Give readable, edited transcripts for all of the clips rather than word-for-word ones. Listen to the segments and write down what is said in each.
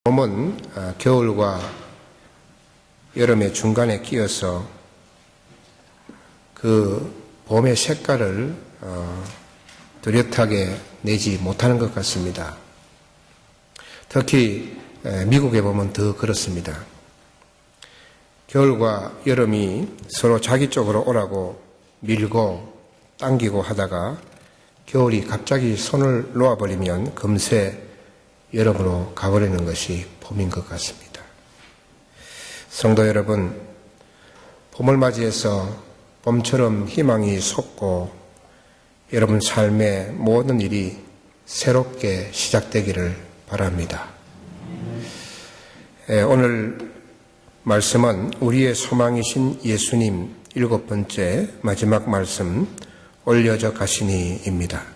봄은 겨울과 여름의 중간에 끼어서 그 봄의 색깔을 뚜렷하게 내지 못하는 것 같습니다. 특히 미국에 보면 더 그렇습니다. 겨울과 여름이 서로 자기 쪽으로 오라고 밀고 당기고 하다가 겨울이 갑자기 손을 놓아버리면 금세 여름으로 가버리는 것이 봄인 것 같습니다. 성도 여러분, 봄을 맞이해서 봄처럼 희망이 솟고 여러분 삶의 모든 일이 새롭게 시작되기를 바랍니다. 오늘 말씀은 우리의 소망이신 예수님 7번째 마지막 말씀 올려져 가시니입니다.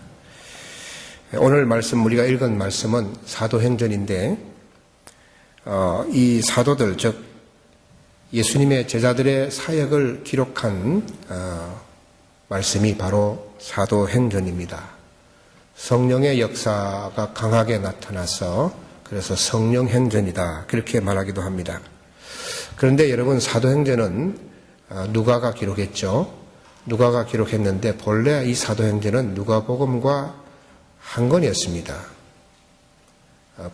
오늘 말씀 우리가 읽은 말씀은 사도행전인데 이 사도들 즉 예수님의 제자들의 사역을 기록한 말씀이 바로 사도행전입니다. 성령의 역사가 강하게 나타나서 그래서 성령행전이다 그렇게 말하기도 합니다. 그런데 여러분 사도행전은 누가가 기록했죠. 누가가 기록했는데 본래 이 사도행전은 누가복음과 한 권이었습니다.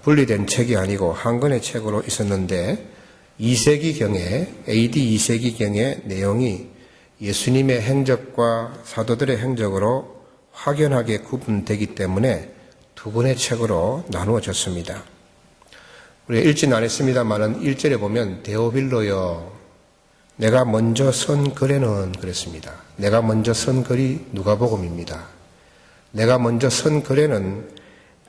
분리된 책이 아니고 한 권의 책으로 있었는데 2세기경에 AD 2세기경의 내용이 예수님의 행적과 사도들의 행적으로 확연하게 구분되기 때문에 두 권의 책으로 나누어졌습니다. 우리가 읽지는 않았습니다만은 1절에 보면 데오빌로여 내가 먼저 쓴 글에는 그랬습니다. 내가 먼저 쓴 글이 누가복음입니다. 내가 먼저 쓴 글에는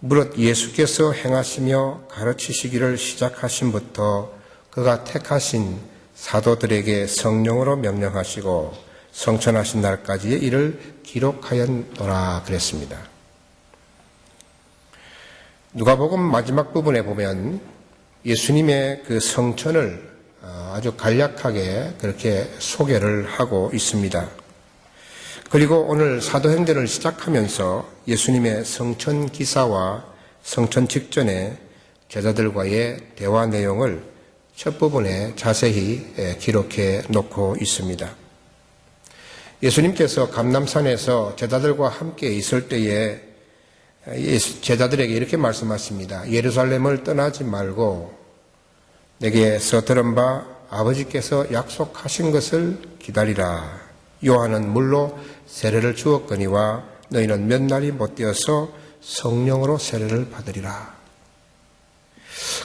무릇 예수께서 행하시며 가르치시기를 시작하신부터 그가 택하신 사도들에게 성령으로 명령하시고 성천하신 날까지의 일을 기록하였노라 그랬습니다. 누가복음 마지막 부분에 보면 예수님의 그 성천을 아주 간략하게 그렇게 소개를 하고 있습니다. 그리고 오늘 사도행전을 시작하면서 예수님의 성천 기사와 성천 직전에 제자들과의 대화 내용을 첫 부분에 자세히 기록해 놓고 있습니다. 예수님께서 감람산에서 제자들과 함께 있을 때에 제자들에게 이렇게 말씀하십니다. 예루살렘을 떠나지 말고 내게 서투른 바 아버지께서 약속하신 것을 기다리라. 요한은 물로 세례를 주었거니와 너희는 몇 날이 못되어서 성령으로 세례를 받으리라.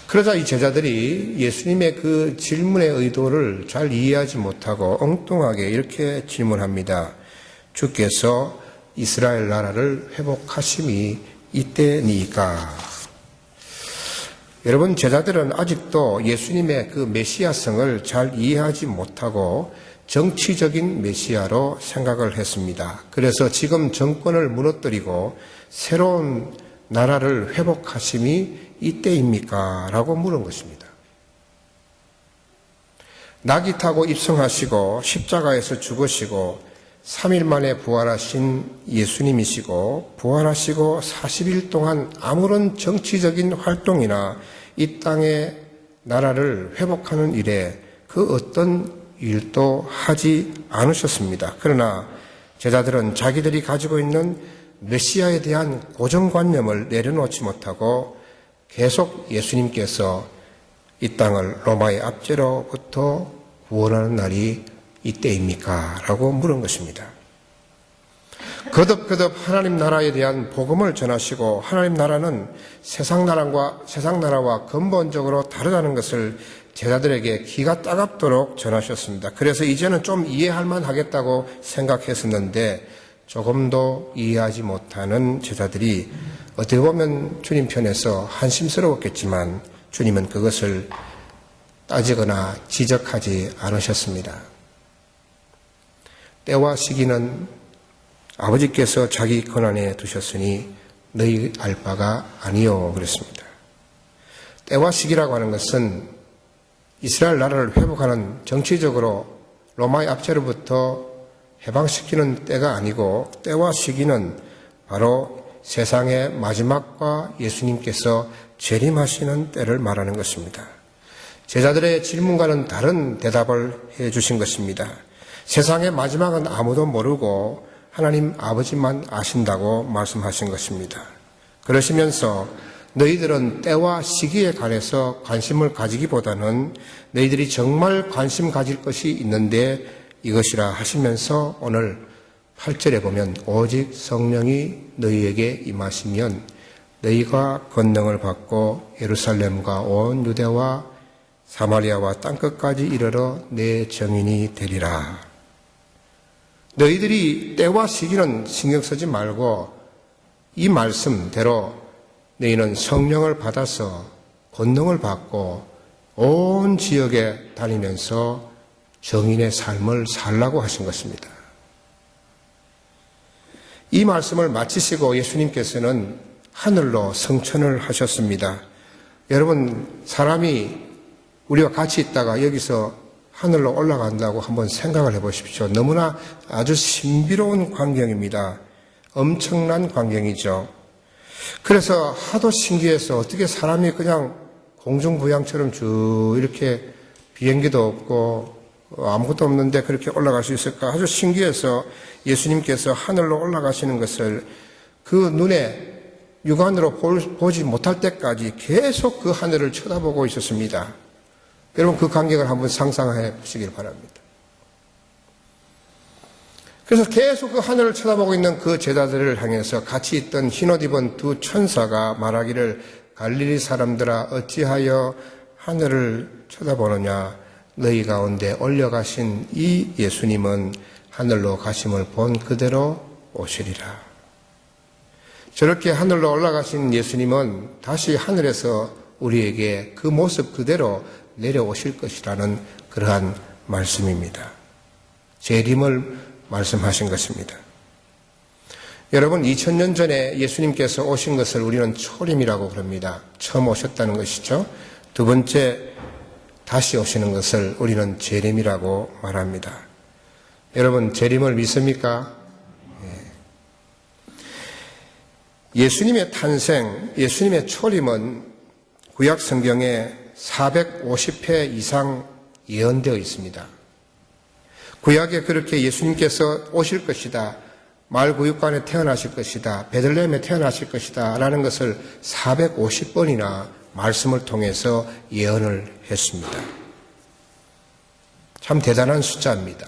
그러자 이 제자들이 예수님의 그 질문의 의도를 잘 이해하지 못하고 엉뚱하게 이렇게 질문합니다. 주께서 이스라엘 나라를 회복하심이 이때니까. 여러분, 제자들은 아직도 예수님의 그 메시아성을 잘 이해하지 못하고 정치적인 메시아로 생각을 했습니다. 그래서 지금 정권을 무너뜨리고 새로운 나라를 회복하심이 이때입니까? 라고 물은 것입니다. 낙이 타고 입성하시고 십자가에서 죽으시고 3일 만에 부활하신 예수님이시고 부활하시고 40일 동안 아무런 정치적인 활동이나 이 땅의 나라를 회복하는 일에 그 어떤 일도 하지 않으셨습니다. 그러나 제자들은 자기들이 가지고 있는 메시아에 대한 고정관념을 내려놓지 못하고 계속 예수님께서 이 땅을 로마의 압제로부터 구원하는 날이 이때입니까? 라고 물은 것입니다. 거듭거듭 하나님 나라에 대한 복음을 전하시고 하나님 나라는 세상 나라와 근본적으로 다르다는 것을 제자들에게 기가 따갑도록 전하셨습니다. 그래서 이제는 좀 이해할 만하겠다고 생각했었는데 조금도 이해하지 못하는 제자들이 어떻게 보면 주님 편에서 한심스러웠겠지만 주님은 그것을 따지거나 지적하지 않으셨습니다. 때와 시기는 아버지께서 자기 권한에 두셨으니 너희 알 바가 아니요 그랬습니다. 때와 시기라고 하는 것은 이스라엘 나라를 회복하는 정치적으로 로마의 압제로부터 해방시키는 때가 아니고 때와 시기는 바로 세상의 마지막과 예수님께서 재림하시는 때를 말하는 것입니다. 제자들의 질문과는 다른 대답을 해 주신 것입니다. 세상의 마지막은 아무도 모르고 하나님 아버지만 아신다고 말씀하신 것입니다. 그러시면서 너희들은 때와 시기에 관해서 관심을 가지기보다는 너희들이 정말 관심 가질 것이 있는데 이것이라 하시면서 오늘 8절에 보면 오직 성령이 너희에게 임하시면 너희가 권능을 받고 예루살렘과 온 유대와 사마리아와 땅끝까지 이르러 내 증인이 되리라. 너희들이 때와 시기는 신경 쓰지 말고 이 말씀대로 너희는 성령을 받아서 권능을 받고 온 지역에 다니면서 정인의 삶을 살라고 하신 것입니다. 이 말씀을 마치시고 예수님께서는 하늘로 승천을 하셨습니다. 여러분, 사람이 우리와 같이 있다가 여기서 하늘로 올라간다고 한번 생각을 해보십시오. 너무나 아주 신비로운 광경입니다. 엄청난 광경이죠. 그래서 하도 신기해서 어떻게 사람이 그냥 공중부양처럼 쭉 이렇게 비행기도 없고 아무것도 없는데 그렇게 올라갈 수 있을까? 아주 신기해서 예수님께서 하늘로 올라가시는 것을 그 눈에 육안으로 보지 못할 때까지 계속 그 하늘을 쳐다보고 있었습니다. 여러분, 그 광경을 한번 상상해 보시길 바랍니다. 그래서 계속 그 하늘을 쳐다보고 있는 그 제자들을 향해서 같이 있던 흰옷 입은 두 천사가 말하기를 갈릴리 사람들아 어찌하여 하늘을 쳐다보느냐. 너희 가운데 올려가신 이 예수님은 하늘로 가심을 본 그대로 오시리라. 저렇게 하늘로 올라가신 예수님은 다시 하늘에서 우리에게 그 모습 그대로 내려오실 것이라는 그러한 말씀입니다. 재림을 말씀하신 것입니다. 여러분, 2000년 전에 예수님께서 오신 것을 우리는 초림이라고 부릅니다. 처음 오셨다는 것이죠. 두 번째, 다시 오시는 것을 우리는 재림이라고 말합니다. 여러분, 재림을 믿습니까? 예수님의 탄생, 예수님의 초림은 구약 성경에 450회 이상 예언되어 있습니다. 구약에 그렇게 예수님께서 오실 것이다, 말구육관에 태어나실 것이다, 베들레헴에 태어나실 것이다 라는 것을 450번이나 말씀을 통해서 예언을 했습니다. 참 대단한 숫자입니다.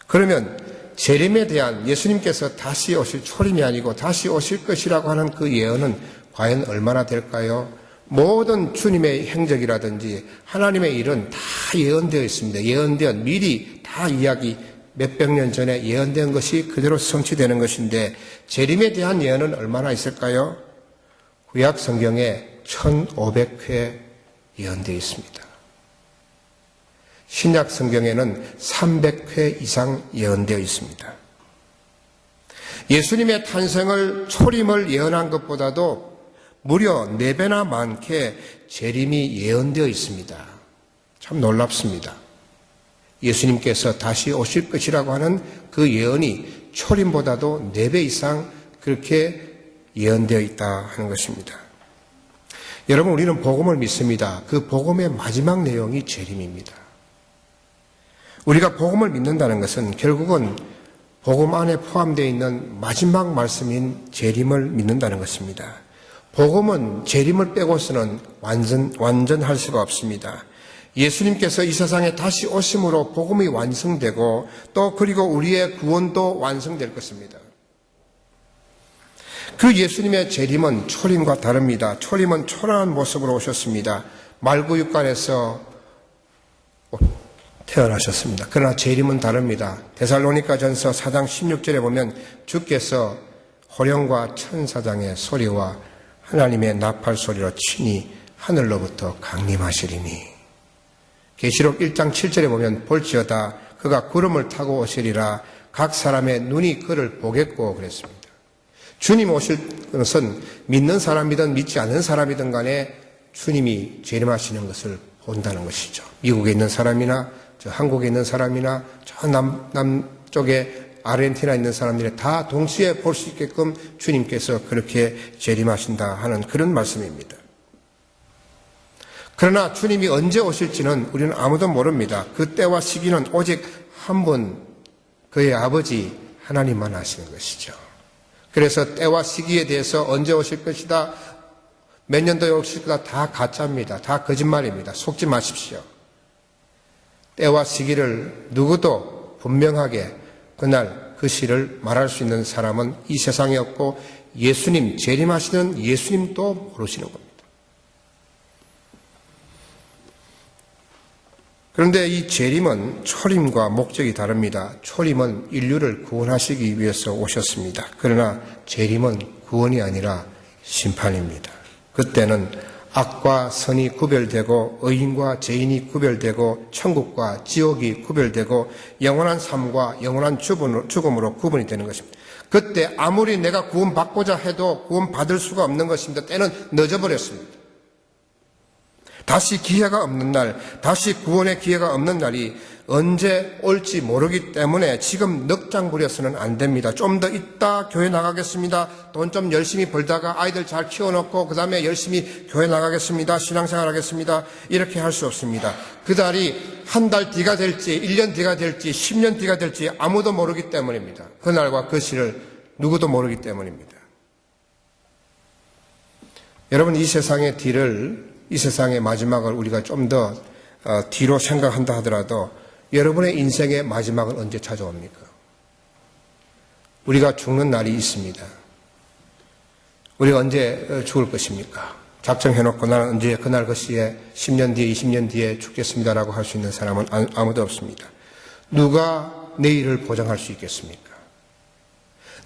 그러면 재림에 대한 예수님께서 다시 오실, 초림이 아니고 다시 오실 것이라고 하는 그 예언은 과연 얼마나 될까요? 모든 주님의 행적이라든지 하나님의 일은 다 예언되어 있습니다. 예언되어 미리 다 이야기 몇백 년 전에 예언된 것이 그대로 성취되는 것인데 재림에 대한 예언은 얼마나 있을까요? 구약 성경에 1500회 예언되어 있습니다. 신약 성경에는 300회 이상 예언되어 있습니다. 예수님의 탄생을, 초림을 예언한 것보다도 무려 4배나 많게 재림이 예언되어 있습니다. 참 놀랍습니다. 예수님께서 다시 오실 것이라고 하는 그 예언이 초림보다도 4배 이상 그렇게 예언되어 있다 하는 것입니다. 여러분, 우리는 복음을 믿습니다. 그 복음의 마지막 내용이 재림입니다. 우리가 복음을 믿는다는 것은 결국은 복음 안에 포함되어 있는 마지막 말씀인 재림을 믿는다는 것입니다. 복음은 재림을 빼고서는 완전할 수가 없습니다. 예수님께서 이 세상에 다시 오심으로 복음이 완성되고 또 그리고 우리의 구원도 완성될 것입니다. 그 예수님의 재림은 초림과 다릅니다. 초림은 초라한 모습으로 오셨습니다. 말구육관에서 태어나셨습니다. 그러나 재림은 다릅니다. 데살로니가전서 4장 16절에 보면 주께서 호령과 천사장의 소리와 하나님의 나팔 소리로 친히 하늘로부터 강림하시리니. 계시록 1장 7절에 보면 볼지어다 그가 구름을 타고 오시리라 각 사람의 눈이 그를 보겠고 그랬습니다. 주님 오실 것은 믿는 사람이든 믿지 않는 사람이든 간에 주님이 재림하시는 것을 본다는 것이죠. 미국에 있는 사람이나 저 한국에 있는 사람이나 저 남쪽에 아르헨티나에 있는 사람들이 다 동시에 볼 수 있게끔 주님께서 그렇게 재림하신다 하는 그런 말씀입니다. 그러나 주님이 언제 오실지는 우리는 아무도 모릅니다. 그 때와 시기는 오직 한 분, 그의 아버지 하나님만 아시는 것이죠. 그래서 때와 시기에 대해서 언제 오실 것이다, 몇 년도에 오실 거다, 다 가짜입니다. 다 거짓말입니다. 속지 마십시오. 때와 시기를 누구도 분명하게 그날 그 시를 말할 수 있는 사람은 이 세상에 없고 예수님, 재림하시는 예수님도 모르시는 겁니다. 그런데 이 재림은 초림과 목적이 다릅니다. 초림은 인류를 구원하시기 위해서 오셨습니다. 그러나 재림은 구원이 아니라 심판입니다. 그때는 악과 선이 구별되고 의인과 죄인이 구별되고 천국과 지옥이 구별되고 영원한 삶과 영원한 죽음으로 구분이 되는 것입니다. 그때 아무리 내가 구원받고자 해도 구원받을 수가 없는 것입니다. 때는 늦어버렸습니다. 다시 기회가 없는 날, 다시 구원의 기회가 없는 날이 언제 올지 모르기 때문에 지금 넉장 부려서는 안 됩니다. 좀 더 있다 교회 나가겠습니다. 돈 좀 열심히 벌다가 아이들 잘 키워놓고 그 다음에 열심히 교회 나가겠습니다. 신앙생활 하겠습니다. 이렇게 할 수 없습니다. 그 달이 한 달 뒤가 될지 1년 뒤가 될지 10년 뒤가 될지 아무도 모르기 때문입니다. 그날과 그 시를 누구도 모르기 때문입니다. 여러분, 이 세상의 뒤를, 이 세상의 마지막을 우리가 좀 더 뒤로 생각한다 하더라도 여러분의 인생의 마지막은 언제 찾아옵니까? 우리가 죽는 날이 있습니다. 우리가 언제 죽을 것입니까? 작정해놓고 나는 언제 그날 그 시에 10년 뒤에 20년 뒤에 죽겠습니다라고 할 수 있는 사람은 아무도 없습니다. 누가 내일을 보장할 수 있겠습니까?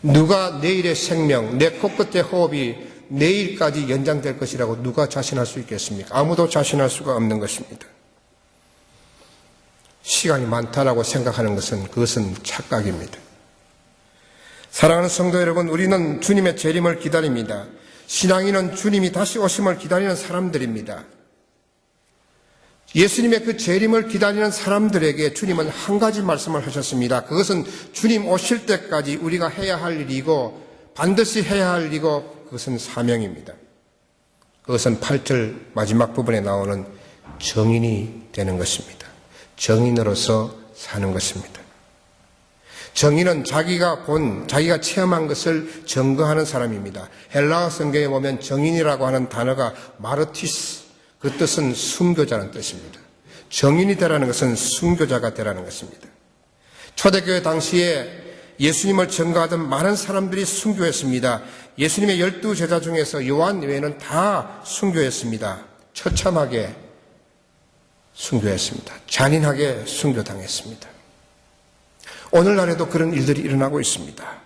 누가 내일의 생명, 내 코끝의 호흡이 내일까지 연장될 것이라고 누가 자신할 수 있겠습니까? 아무도 자신할 수가 없는 것입니다. 시간이 많다라고 생각하는 그것은 착각입니다. 사랑하는 성도 여러분, 우리는 주님의 재림을 기다립니다. 신앙인은 주님이 다시 오심을 기다리는 사람들입니다. 예수님의 그 재림을 기다리는 사람들에게 주님은 한 가지 말씀을 하셨습니다. 그것은 주님 오실 때까지 우리가 해야 할 일이고 반드시 해야 할 일이고 그것은 사명입니다. 그것은 8절 마지막 부분에 나오는 정인이 되는 것입니다. 정인으로서 사는 것입니다. 정인은 자기가 체험한 것을 증거하는 사람입니다. 헬라어 성경에 보면 정인이라고 하는 단어가 마르티스, 그 뜻은 순교자라는 뜻입니다. 정인이 되라는 것은 순교자가 되라는 것입니다. 초대교회 당시에 예수님을 증거하던 많은 사람들이 순교했습니다. 예수님의 12제자 중에서 요한 외에는 다 순교했습니다. 처참하게 순교했습니다. 잔인하게 순교당했습니다. 오늘날에도 그런 일들이 일어나고 있습니다.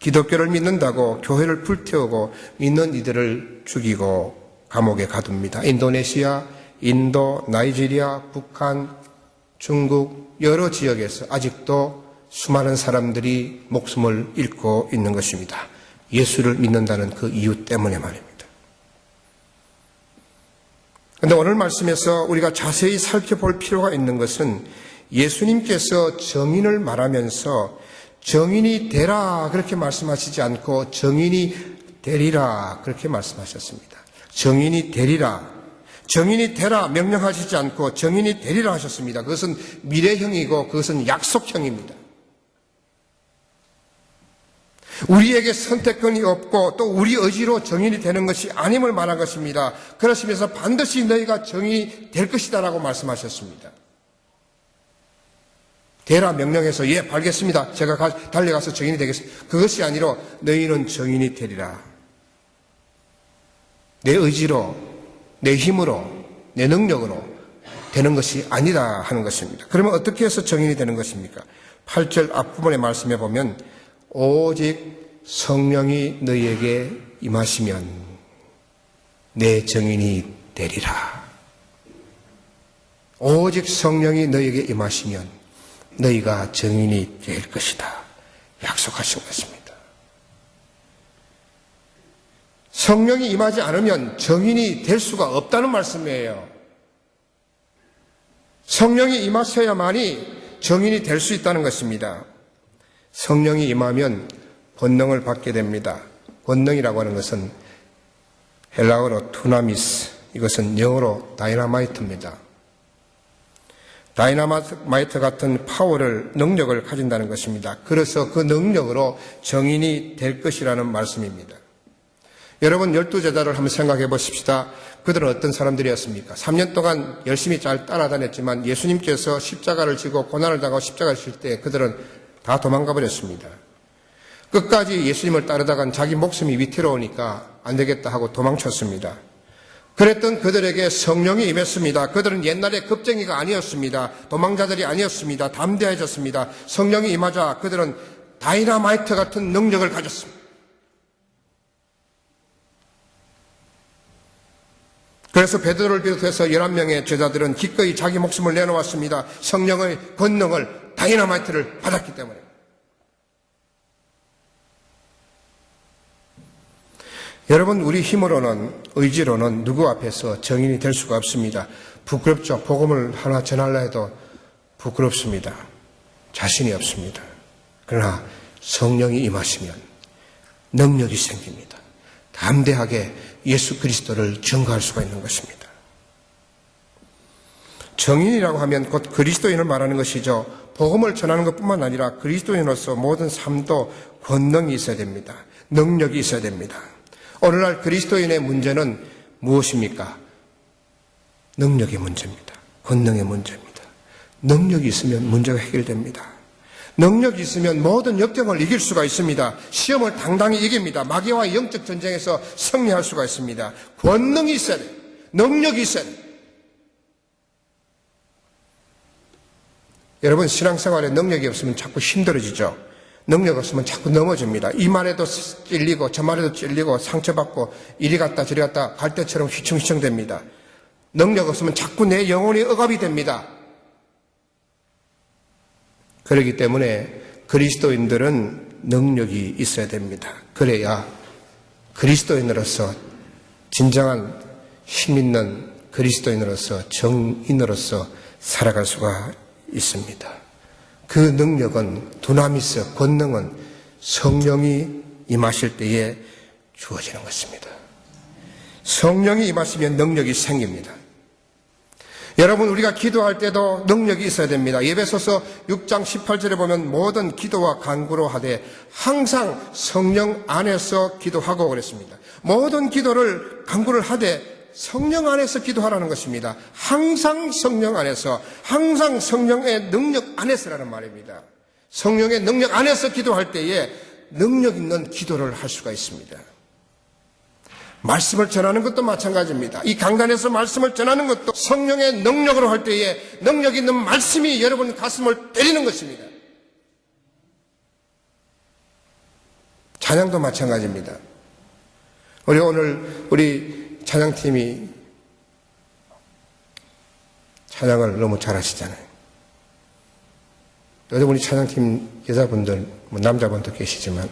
기독교를 믿는다고 교회를 불태우고 믿는 이들을 죽이고 감옥에 가둡니다. 인도네시아, 인도, 나이지리아, 북한, 중국 여러 지역에서 아직도 수많은 사람들이 목숨을 잃고 있는 것입니다. 예수를 믿는다는 그 이유 때문에 말입니다. 그런데 오늘 말씀에서 우리가 자세히 살펴볼 필요가 있는 것은 예수님께서 정인을 말하면서 정인이 되라 그렇게 말씀하시지 않고 정인이 되리라 그렇게 말씀하셨습니다. 정인이 되리라, 정인이 되라 명령하시지 않고 정인이 되리라 하셨습니다. 그것은 미래형이고 그것은 약속형입니다. 우리에게 선택권이 없고 또 우리 의지로 정인이 되는 것이 아님을 말한 것입니다. 그러시면서 반드시 너희가 정인이 될 것이다라고 말씀하셨습니다. 되라 명령해서 예 알겠습니다. 제가 달려가서 정인이 되겠습니다. 그것이 아니라 너희는 정인이 되리라. 내 의지로, 내 힘으로, 내 능력으로 되는 것이 아니다 하는 것입니다. 그러면 어떻게 해서 정인이 되는 것입니까? 8절 앞부분의 말씀에 보면 오직 성령이 너희에게 임하시면 내 정인이 되리라. 오직 성령이 너희에게 임하시면 너희가 정인이 될 것이다. 약속하신 것입니다. 성령이 임하지 않으면 정인이 될 수가 없다는 말씀이에요. 성령이 임하셔야만이 정인이 될 수 있다는 것입니다. 성령이 임하면 권능을 받게 됩니다. 권능이라고 하는 것은 헬라어로 투나미스, 이것은 영어로 다이너마이트입니다. 다이너마이트 같은 파워를, 능력을 가진다는 것입니다. 그래서 그 능력으로 정인이 될 것이라는 말씀입니다. 여러분, 12제자를 한번 생각해 보십시다. 그들은 어떤 사람들이었습니까? 3년 동안 열심히 잘 따라다녔지만 예수님께서 십자가를 지고 고난을 당하고 십자가를 질 때 그들은 다 도망가 버렸습니다. 끝까지 예수님을 따르다간 자기 목숨이 위태로우니까 안 되겠다 하고 도망쳤습니다. 그랬던 그들에게 성령이 임했습니다. 그들은 옛날에 겁쟁이가 아니었습니다. 도망자들이 아니었습니다. 담대해졌습니다. 성령이 임하자 그들은 다이너마이트 같은 능력을 가졌습니다. 그래서 베드로를 비롯해서 11명의 제자들은 기꺼이 자기 목숨을 내놓았습니다. 성령의 권능을, 다이너마이트를 받았기 때문에. 여러분, 우리 힘으로는, 의지로는 누구 앞에서 정인이 될 수가 없습니다. 부끄럽죠. 복음을 하나 전하려 해도 부끄럽습니다. 자신이 없습니다. 그러나 성령이 임하시면 능력이 생깁니다. 담대하게 예수 그리스도를 증거할 수가 있는 것입니다. 정인이라고 하면 곧 그리스도인을 말하는 것이죠. 복음을 전하는 것뿐만 아니라 그리스도인으로서 모든 삶도 권능이 있어야 됩니다. 능력이 있어야 됩니다. 오늘날 그리스도인의 문제는 무엇입니까? 능력의 문제입니다. 권능의 문제입니다. 능력이 있으면 문제가 해결됩니다. 능력이 있으면 모든 역경을 이길 수가 있습니다. 시험을 당당히 이깁니다. 마귀와의 영적 전쟁에서 승리할 수가 있습니다. 권능이 있어야 돼요. 능력이 있어야 돼요. 여러분, 신앙생활에 능력이 없으면 자꾸 힘들어지죠. 능력 없으면 자꾸 넘어집니다. 이 말에도 찔리고 저 말에도 찔리고 상처받고 이리 갔다 저리 갔다 갈 때처럼 휘청휘청 됩니다. 능력 없으면 자꾸 내 영혼이 억압이 됩니다. 그렇기 때문에 그리스도인들은 능력이 있어야 됩니다. 그래야 그리스도인으로서 진정한 힘있는 그리스도인으로서 정인으로서 살아갈 수가 있습니다. 그 능력은 두나미스, 권능은 성령이 임하실 때에 주어지는 것입니다. 성령이 임하시면 능력이 생깁니다. 여러분, 우리가 기도할 때도 능력이 있어야 됩니다. 에베소서 6장 18절에 보면 모든 기도와 간구로 하되 항상 성령 안에서 기도하고 그랬습니다. 모든 기도를 간구를 하되 성령 안에서 기도하라는 것입니다. 항상 성령 안에서, 항상 성령의 능력 안에서라는 말입니다. 성령의 능력 안에서 기도할 때에 능력 있는 기도를 할 수가 있습니다. 말씀을 전하는 것도 마찬가지입니다. 이 강단에서 말씀을 전하는 것도 성령의 능력으로 할 때에 능력 있는 말씀이 여러분 가슴을 때리는 것입니다. 찬양도 마찬가지입니다. 우리 찬양팀이 찬양을 너무 잘하시잖아요. 요즘 우리 찬양팀 여자분들, 남자분도 계시지만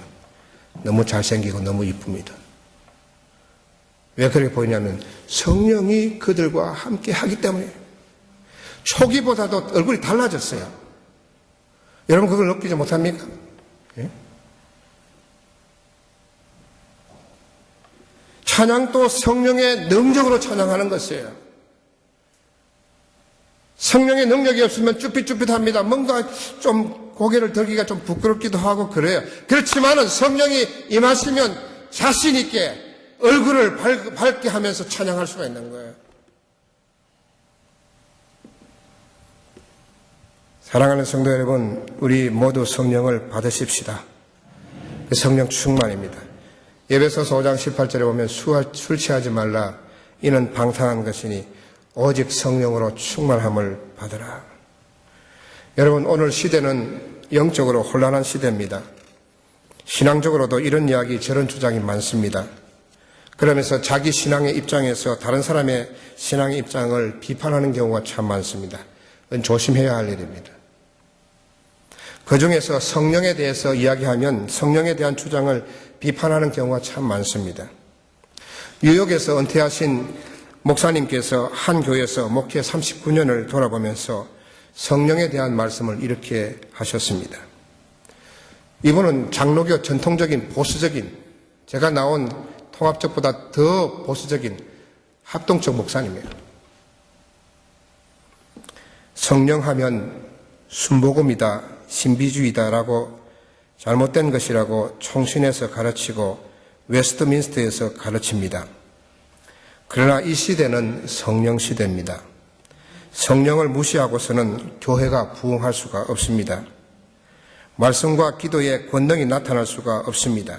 너무 잘생기고 너무 이쁩니다. 왜 그렇게 보이냐면 성령이 그들과 함께 하기 때문에 초기보다도 얼굴이 달라졌어요. 여러분 그걸 느끼지 못합니까? 예? 찬양도 성령의 능력으로 찬양하는 것이에요. 성령의 능력이 없으면 쭈삣쭈삣합니다. 뭔가 좀 고개를 들기가 좀 부끄럽기도 하고 그래요. 그렇지만은 성령이 임하시면 자신 있게 얼굴을 밝게 하면서 찬양할 수가 있는 거예요. 사랑하는 성도 여러분, 우리 모두 성령을 받으십시다. 성령 충만입니다. 에베소서 5장 18절에 보면 술 취하지 말라. 이는 방탕한 것이니 오직 성령으로 충만함을 받으라. 여러분, 오늘 시대는 영적으로 혼란한 시대입니다. 신앙적으로도 이런 이야기, 저런 주장이 많습니다. 그러면서 자기 신앙의 입장에서 다른 사람의 신앙의 입장을 비판하는 경우가 참 많습니다. 그건 조심해야 할 일입니다. 그 중에서 성령에 대해서 이야기하면 성령에 대한 주장을 비판하는 경우가 참 많습니다. 뉴욕에서 은퇴하신 목사님께서 한 교회에서 목회 39년을 돌아보면서 성령에 대한 말씀을 이렇게 하셨습니다. 이분은 장로교 전통적인 보수적인, 제가 나온 통합적보다 더 보수적인 합동적 목사님이에요. 성령하면 순복음이다, 신비주의다라고 잘못된 것이라고 총신에서 가르치고 웨스트민스터에서 가르칩니다. 그러나 이 시대는 성령 시대입니다. 성령을 무시하고서는 교회가 부흥할 수가 없습니다. 말씀과 기도의 권능이 나타날 수가 없습니다.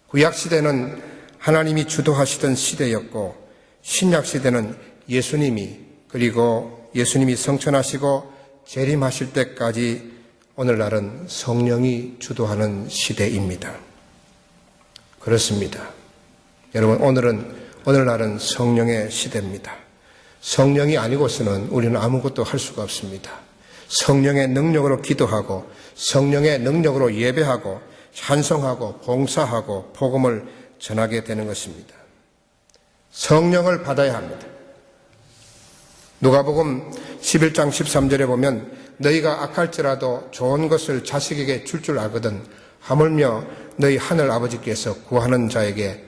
구약 시대는 하나님이 주도하시던 시대였고 신약 시대는 예수님이 그리고 예수님이 성천하시고 재림하실 때까지 오늘날은 성령이 주도하는 시대입니다. 그렇습니다. 여러분, 오늘날은 성령의 시대입니다. 성령이 아니고서는 우리는 아무것도 할 수가 없습니다. 성령의 능력으로 기도하고 성령의 능력으로 예배하고 찬송하고 봉사하고 복음을 전하게 되는 것입니다. 성령을 받아야 합니다. 누가복음 11장 13절에 보면 너희가 악할지라도 좋은 것을 자식에게 줄 줄 알거든 하물며 너희 하늘 아버지께서 구하는 자에게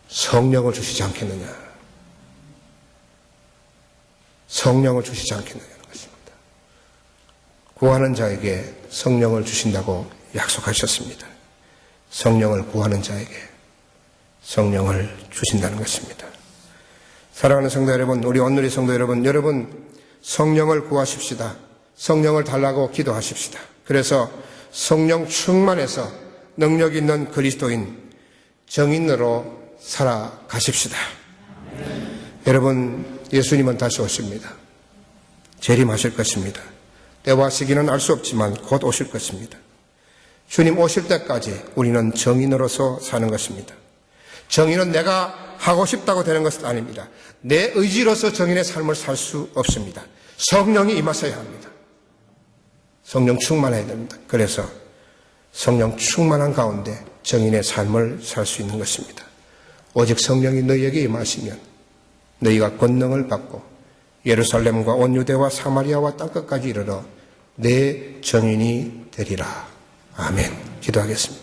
성령을 주시지 않겠느냐. 성령을 주시지 않겠느냐는 것입니다. 구하는 자에게 성령을 주신다고 약속하셨습니다. 성령을 구하는 자에게 성령을 주신다는 것입니다. 사랑하는 성도 여러분, 우리 온누리 성도 여러분 성령을 구하십시다. 성령을 달라고 기도하십시다. 그래서 성령 충만해서 능력 있는 그리스도인 정인으로 살아가십시다. 여러분, 예수님은 다시 오십니다. 재림하실 것입니다. 때와 시기는 알 수 없지만 곧 오실 것입니다. 주님 오실 때까지 우리는 정인으로서 사는 것입니다. 정인은 내가 하고 싶다고 되는 것은 아닙니다. 내 의지로서 정인의 삶을 살 수 없습니다. 성령이 임하셔야 합니다. 성령 충만해야 됩니다. 그래서 성령 충만한 가운데 정인의 삶을 살 수 있는 것입니다. 오직 성령이 너희에게 임하시면 너희가 권능을 받고 예루살렘과 온 유대와 사마리아와 땅끝까지 이르러 내 정인이 되리라. 아멘. 기도하겠습니다.